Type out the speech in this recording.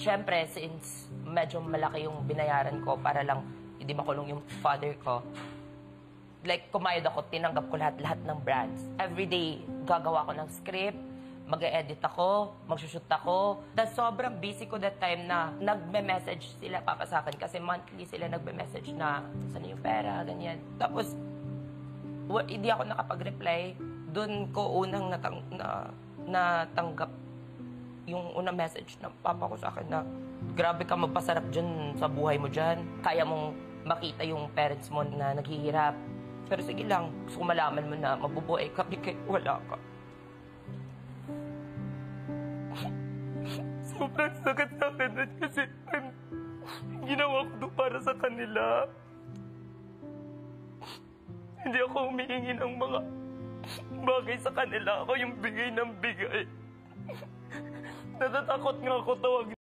syempre, since medyo malaki yung binayaran ko para lang hindi makulong yung father ko, like, kumayod ako, tinanggap ko lahat-lahat ng brands. Everyday, gagawa ko ng script, mag-e-edit ako, mag-shoot ako. Tapos sobrang busy ko that time na nagme-message sila papa sa akin kasi monthly sila nagme-message na saan yung pera, ganyan. Tapos, hindi ako nakapag-reply. Doon ko unang natanggap yung unang message ng papa ko sa akin na grabe ka magpasarap dyan sa buhay mo dyan. Kaya mong makita yung parents mo na naghihirap. Pero sige lang, gusto ko malaman mo na mabubuhay ka kasi wala ka. Sobrang sakit sa akin kasi ginawa ko doon para sa kanila. Hindi ako humihingi ng mga bagay sa kanila. Ako yung bigay ng bigay. Natatakot nga ako tawagin.